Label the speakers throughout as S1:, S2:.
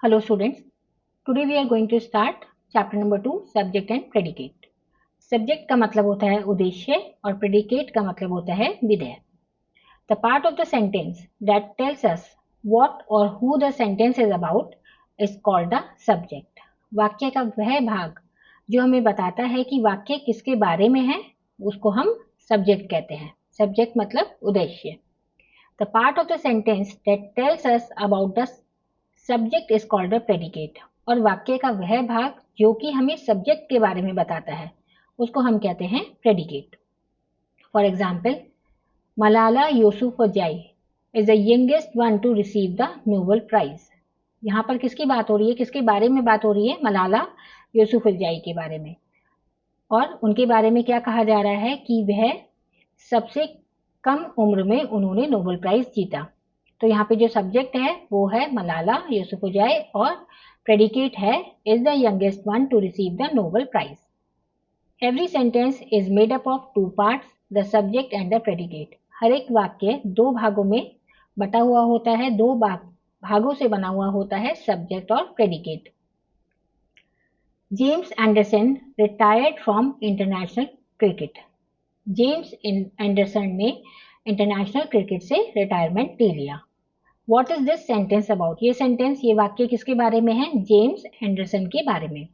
S1: Hello students, today we are going to start chapter number 2 subject and predicate. Subject का मतलब होता है उद्देश्य और predicate का मतलब होता है विधेय. The part of the sentence that tells us what or who the sentence is about is called the subject. वाक्य का वह भाग जो हमें बताता है कि वाक्य किसके बारे में है उसको हम subject कहते हैं. Subject मतलब उद्देश्य. The part of the sentence that tells us about the subject is called a predicate और वाक्य का वह भाग जो कि हमें सब्जेक्ट के बारे में बताता है उसको हम कहते हैं predicate. For example, Malala Yousafzai is the youngest one to receive the Nobel prize. यहाँ पर किसकी बात हो रही है, किसके बारे में बात हो रही है? मलाला यूसुफजई के बारे में. और उनके बारे में क्या कहा जा रहा है कि वह सबसे कम उम्र में उन्होंने नोबेल प्राइज जीता. तो यहाँ पे जो सब्जेक्ट है वो है मलाला यूसुफजई और प्रेडिकेट है is the youngest one to receive the Nobel prize. Every sentence is made up of two parts, the subject and the predicate. हर एक वाक्य दो भागों में बटा हुआ होता है, दो भागों से बना हुआ होता है, सब्जेक्ट और predicate. James Anderson retired from international cricket. James Anderson ने इंटरनेशनल क्रिकेट से रिटायरमेंट ले लिया. What is this sentence about? ये सेंटेंस, ये वाक्य किसके बारे में है? जेम्स एंडरसन के बारे में.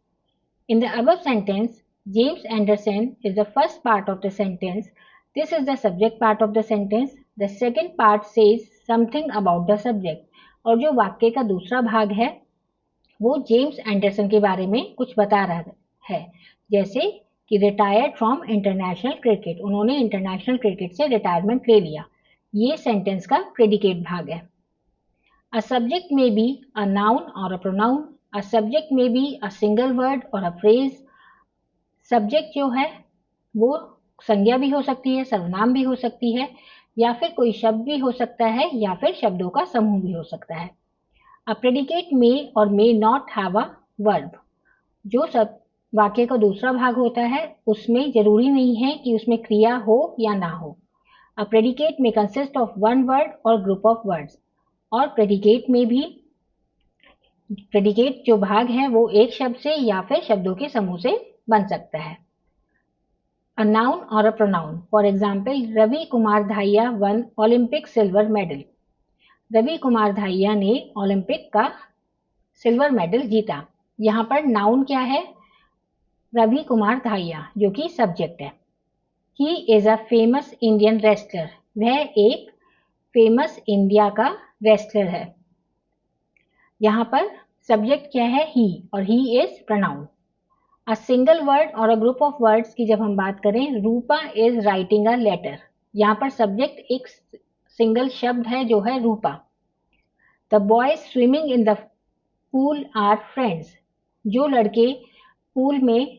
S1: In the above sentence, James Anderson is the first part of the sentence. This is the subject part of the sentence. The second part says something about the subject. और जो वाक्य का दूसरा भाग है वो जेम्स एंडरसन के बारे में कुछ बता रहा है, जैसे कि रिटायर्ड फ्रॉम इंटरनेशनल क्रिकेट, उन्होंने इंटरनेशनल क्रिकेट से रिटायरमेंट ले लिया. ये सेंटेंस का प्रेडिकेट भाग है. A subject may be a noun or a pronoun. A subject may be a single word or a phrase. Subject जो है वो संज्ञा भी हो सकती है, सर्वनाम भी हो सकती है, या फिर कोई शब्द भी हो सकता है, या फिर शब्दों का समूह भी हो सकता है. A predicate may or may not have a verb. जो सब वाक्य का दूसरा भाग होता है उसमें जरूरी नहीं है कि उसमें क्रिया हो या ना हो. A predicate may consist of one word or group of words. और प्रेडिकेट में भी प्रेडिकेट जो भाग है वो एक शब्द से या फिर शब्दों के समूह से बन सकता है. अ नाउन और a pronoun. For example, Ravi Kumar Dahiya won Olympic silver medal. Ravi Kumar Dahiya ने ओलंपिक का सिल्वर मेडल जीता. यहाँ पर नाउन क्या है? रवि कुमार धाहिया, जो कि सब्जेक्ट है. He is a famous Indian wrestler. वह एक फेमस इंडिया का रेस्लर है. यहाँ पर सब्जेक्ट क्या है? ही, और he is pronoun. A single word और अ ग्रुप ऑफ वर्ड्स की जब हम बात करें, Rupa is writing a letter. यहाँ पर सब्जेक्ट एक सिंगल शब्द है जो है Rupa. The boys swimming in the pool are friends. जो लड़के पूल में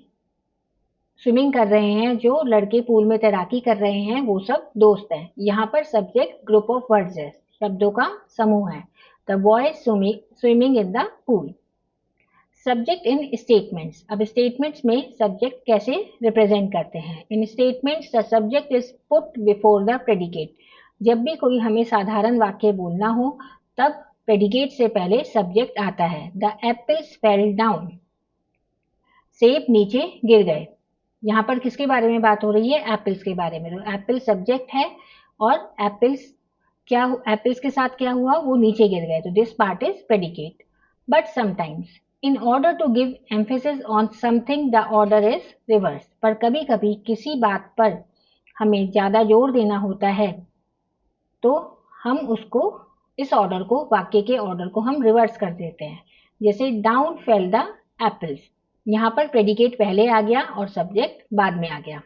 S1: स्विमिंग कर रहे हैं, जो लड़के पूल में तैराकी कर रहे हैं, वो सब दोस्त हैं. यहाँ पर सब्जेक्ट ग्रुप ऑफ वर्ड्स है, शब्दों का समूह है. The boys swimming in the pool. Subject in statements. अब स्टेटमेंट्स में सब्जेक्ट कैसे रिप्रेजेंट करते हैं? In statements the subject is put before the predicate. जब भी कोई हमें साधारण वाक्य बोलना हो तब प्रेडिकेट से पहले सब्जेक्ट आता है. The apples fell down. सेब नीचे गिर गए. यहाँ पर किसके बारे में बात हो रही है? एप्पल्स के बारे में. तो एप्पल सब्जेक्ट है और एप्पल्स के साथ क्या हुआ? वो नीचे गिर गए. तो this part is predicate. But sometimes in order to give emphasis on something the order is reverse. पर कभी कभी किसी बात पर हमें ज्यादा जोर देना होता है तो हम उसको, इस ऑर्डर को, वाक्य के ऑर्डर को हम रिवर्स कर देते हैं. जैसे डाउन फेल द एप्पल्स. यहाँ पर प्रेडिकेट पहले आ गया और सब्जेक्ट बाद में आ गया.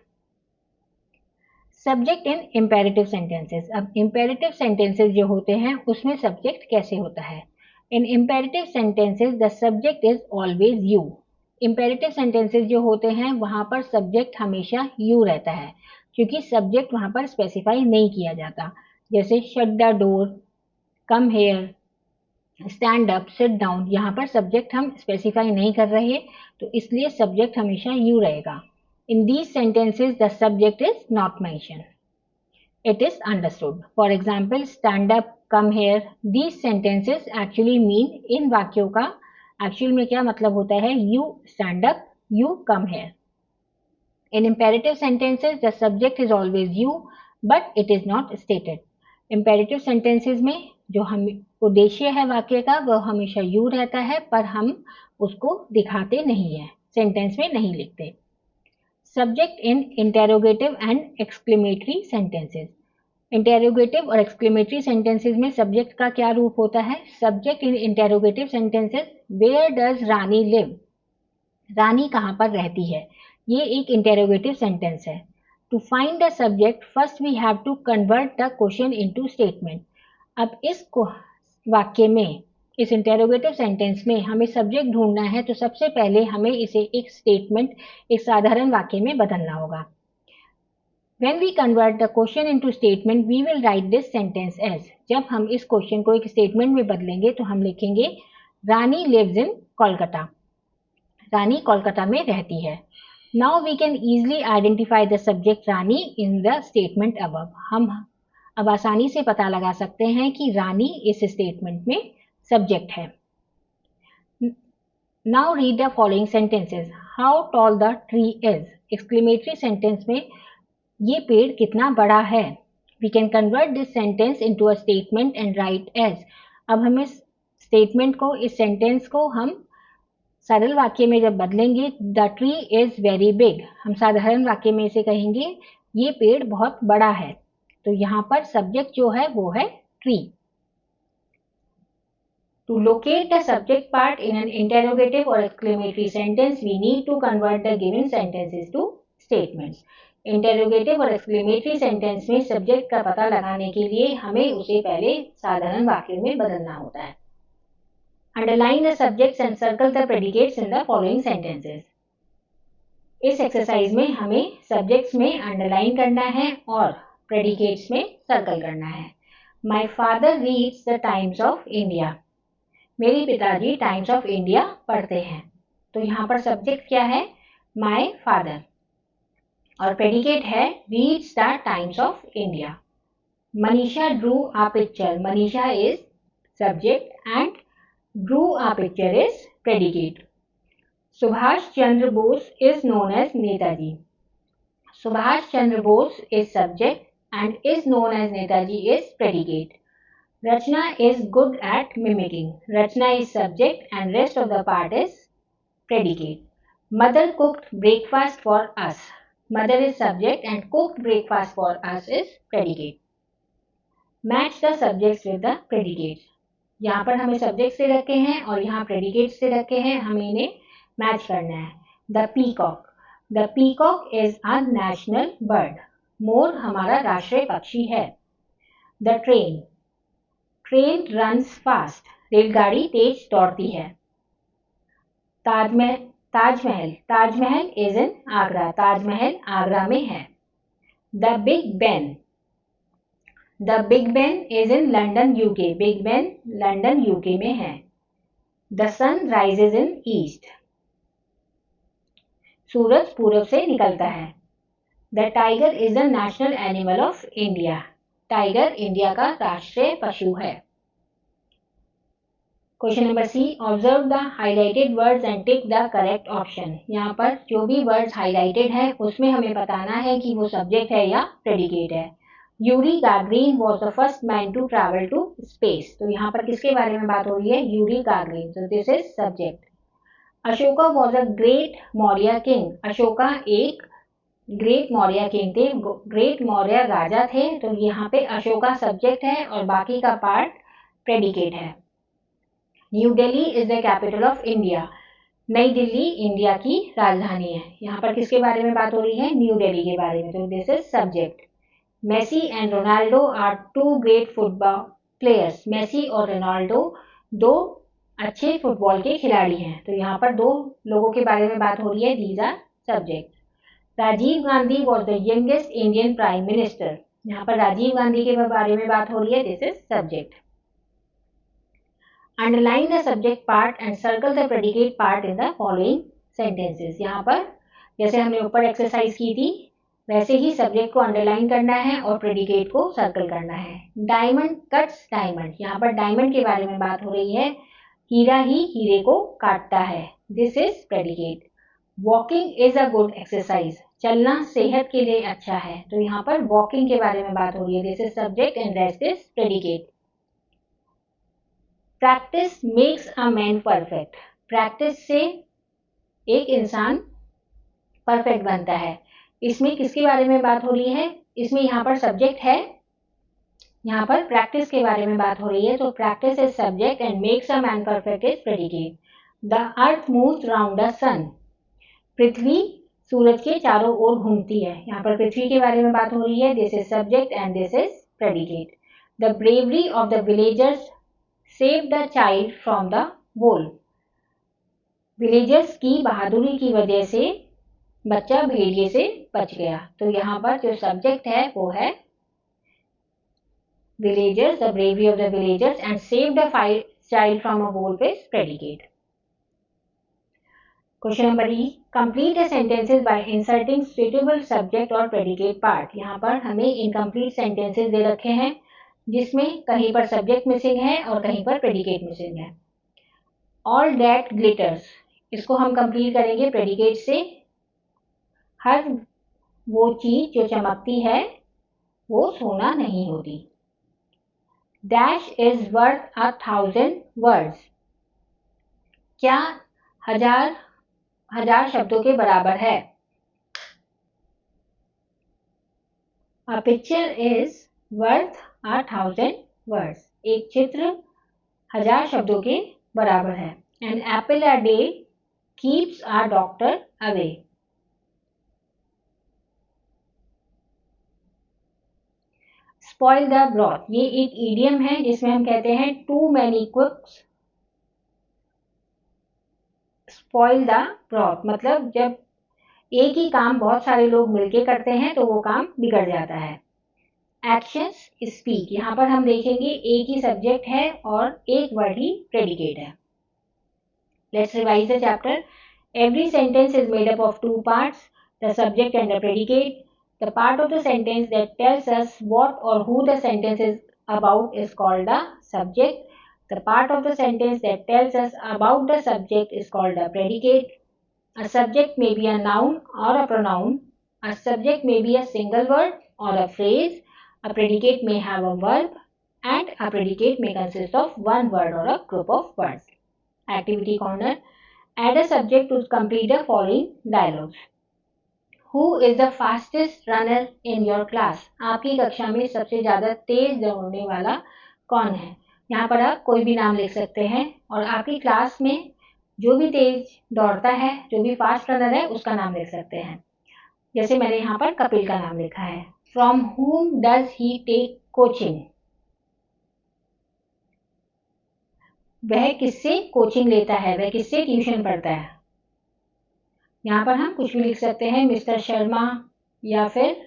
S1: Subject in imperative sentences. अब इंपेरेटिव सेंटेंसेस जो होते हैं उसमें सब्जेक्ट कैसे होता है? In imperative sentences the subject is always you. Imperative sentences जो होते हैं वहां पर सब्जेक्ट हमेशा यू रहता है, क्योंकि सब्जेक्ट वहां पर स्पेसिफाई नहीं किया जाता. जैसे shut the door, come here, stand up, sit down. यहाँ पर सब्जेक्ट हम स्पेसिफाई नहीं कर रहे तो इसलिए सब्जेक्ट हमेशा यू रहेगा. In these sentences the subject is not mention, it is understood. For example, stand up, come here. These sentences actually mean, इन वाक्यों का एक्चुअल में क्या मतलब होता है, you stand up, you come here. In imperative sentences the subject is always you but it is not stated. Imperative sentences में जो हम उद्देश्य है वाक्य का वह हमेशा यू रहता है, पर हम उसको दिखाते नहीं है, सेंटेंस में नहीं लिखते। Subject in interrogative and exclamatory sentences. Interrogative और एक्सक्लेमेटरी सेंटेंसेस में सब्जेक्ट का क्या रूप होता है? Subject in interrogative sentences, where does Rani live? Rani कहाँ पर रहती है? ये एक इंटेरोगेटिव सेंटेंस है। To find the subject first we have to convert the question into statement. अब इस वाक्य में, इस इंटेरोगेटिव सेंटेंस में हमें सब्जेक्ट ढूंढना है, तो सबसे पहले हमें इसे एक स्टेटमेंट, एक साधारण वाक्य में बदलना होगा। When we convert the question into statement, we will write this sentence as। जब हम इस क्वेश्चन को एक स्टेटमेंट में बदलेंगे तो हम लिखेंगे रानी lives in कोलकाता। रानी कोलकाता में रहती है। Now we can easily identify the subject Rani in the statement above। हम अब आसानी से पता लगा सकते हैं कि रानी इस स्टेटमेंट में सब्जेक्ट है। Now read the following sentences। How tall the tree is। Exclamatory sentence में ये पेड़ कितना बड़ा है। We can convert this sentence into a statement and write as। अब हम इस स्टेटमेंट को, इस सेंटेंस को हम सरल वाक्य में जब बदलेंगे, the tree is very big, हम साधारण वाक्य में इसे कहेंगे ये पेड़ बहुत बड़ा है। तो यहाँ पर सब्जेक्ट जो है वो है tree. To locate the subject part in an interrogative or exclamatory sentence, we need to convert the given sentences to statements। Interrogative और एक्सक्लेमेटरी सेंटेंस में सब्जेक्ट का पता लगाने के लिए हमें उसे पहले साधारण वाक्य में बदलना होता है। Underline the subjects and circle the predicates in the following sentences. इस एक्सरसाइज में हमें सब्जेक्ट्स में अंडरलाइन करना है और प्रेडिकेट्स में सर्कल करना है। My father reads the Times of India. मेरे पिताजी टाइम्स ऑफ इंडिया पढ़ते हैं। तो यहाँ पर सब्जेक्ट क्या है? माई फादर, और प्रेडिकेट है reads the Times of India. Manisha drew a picture. Manisha is subject and drew a picture is predicate. Subhash Chandra Bose is known as Netaji. Subhash Chandra Bose is subject and is known as Netaji is predicate. Rachna is good at mimicking। Rachna is subject and rest of the part is predicate। Mother cooked breakfast for us। Mother is subject and cooked breakfast for us is predicate। Match the subjects with the predicates। यहाँ पर हमें subjects से रखे हैं और यहाँ predicates से रखे हैं, हमें इन्हें मैच करना है। The peacock। The peacock is a national bird। मोर हमारा राष्ट्रीय पक्षी है। The train। Train runs fast. रेलगाड़ी तेज दौड़ती है। ताजमहल। Taj Mahal is in Agra. ताजमहल आगरा में है। The Big Ben. The Big Ben is in London UK. Big Ben London UK में है। The sun rises in east. सूरज पूरब से निकलता है। The tiger is the national animal of India. Tiger India का राष्ट्रीय पशु है। Question number C, observe the highlighted words and tick the correct option. यहाँ पर जो भी वर्ड्स हाईलाइटेड है उसमें हमें बताना है कि वो सब्जेक्ट है या प्रेडिकेट है। Yuri Gagarin was the first man to travel to space. तो यहाँ पर किसके बारे में बात हो रही है? Yuri Gagarin. तो this is subject. Ashoka was a great Maurya king. Ashoka एक ग्रेट मौर्य किंग थे, ग्रेट मौर्य राजा थे। तो यहाँ पे अशोका सब्जेक्ट है और बाकी का पार्ट प्रेडिकेट है। New Delhi is the capital of India. नई दिल्ली इंडिया की राजधानी है। यहाँ पर किसके बारे में बात हो रही है? न्यू दिल्ली के बारे में। तो this is subject. Messi and Ronaldo are two great football players. Messi और रोनाल्डो दो अच्छे फुटबॉल के खिलाड़ी हैं। तो यहाँ पर दो लोगों के बारे में बात हो रही है। These are subject. Rajiv Gandhi was the youngest Indian prime minister. यहाँ पर राजीव गांधी के बारे में बात हो रही है। This is subject. Underline the subject part and circle the predicate part in the following sentences. यहाँ पर जैसे हमने ऊपर एक्सरसाइज की थी वैसे ही सब्जेक्ट को अंडरलाइन करना है और प्रेडिकेट को सर्कल करना है। Diamond cuts diamond. यहाँ पर डायमंड के बारे में बात हो रही है। हीरा ही हीरे को काटता है, this is predicate. Walking is a good exercise, चलना सेहत के लिए अच्छा है, तो यहाँ पर वॉकिंग के बारे में बात हो रही है, this is subject and rest is predicate. Practice makes a man perfect, practice से एक इंसान परफेक्ट बनता है। इसमें किसके बारे में बात हो रही है, इसमें यहाँ पर सब्जेक्ट है, यहाँ पर प्रैक्टिस के बारे में बात हो रही है, तो practice is subject and makes a man perfect is predicate. The earth moves round the sun, पृथ्वी सूरज के चारों ओर घूमती है, यहाँ पर पृथ्वी के बारे में बात हो रही है, this is subject and this is predicate. The bravery of the villagers save the child from the wolf, villagers की बहादुरी की वजह से बच्चा भेड़िए से बच गया, तो यहाँ पर जो सब्जेक्ट है वो है villagers, the bravery of the villagers and save the child from a wolf is predicate. Question number E, complete the sentences by inserting suitable subject or predicate part। यहाँ पर हमें incomplete sentences दे रखे हैं जिसमें कहीं पर subject missing है और कहीं पर predicate missing है। All that glitters, इसको हम complete करेंगे predicate से, हर वो चीज जो चमकती है वो सोना नहीं होती। Dash is worth 1,000 words, क्या हजार शब्दों के बराबर है। A picture is worth 1,000 words, एक चित्र 1000 शब्दों के बराबर है। An apple a day keeps a doctor away, spoil the broth, ये एक इडियम है जिसमें हम कहते हैं too many cooks spoil the broth, मतलब जब एक ही काम बहुत सारे लोग मिलके करते हैं तो वो काम बिगड़ जाता है। एक्शंस स्पीक, यहाँ पर हम देखेंगे एक ही सब्जेक्ट है और एक वर्ड ही प्रेडिकेट है। Let's revise the chapter. Every sentence is made up of two parts, the subject and the predicate. The part of the sentence that tells us what or who the sentence is about is called the subject. The part of the sentence that tells us about the subject is called the predicate. A subject may be a noun or a pronoun. A subject may be a single word or a phrase. A predicate may have a verb and a predicate may consist of one word or a group of words. Activity corner. Add a subject to complete the following dialogues. Who is the fastest runner in your class? आपकी कक्षा में सबसे ज्यादा तेज दौड़ने वाला कौन है? यहाँ पर आप कोई भी नाम लिख सकते हैं और आपकी क्लास में जो भी तेज दौड़ता है, जो भी फास्ट रनर है, उसका नाम लिख सकते हैं। जैसे मैंने यहाँ पर कपिल का नाम लिखा है। From whom does he take coaching? वह किससे कोचिंग लेता है, वह किससे ट्यूशन पढ़ता है। यहाँ पर हम कुछ भी लिख सकते हैं, मिस्टर शर्मा, या फिर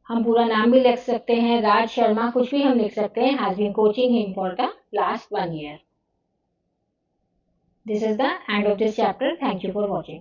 S1: हम पूरा नाम भी लिख सकते हैं, राज शर्मा, कुछ भी हम लिख सकते हैं। Has been coaching him for the last 1 year. This is the end of this chapter. Thank you for watching.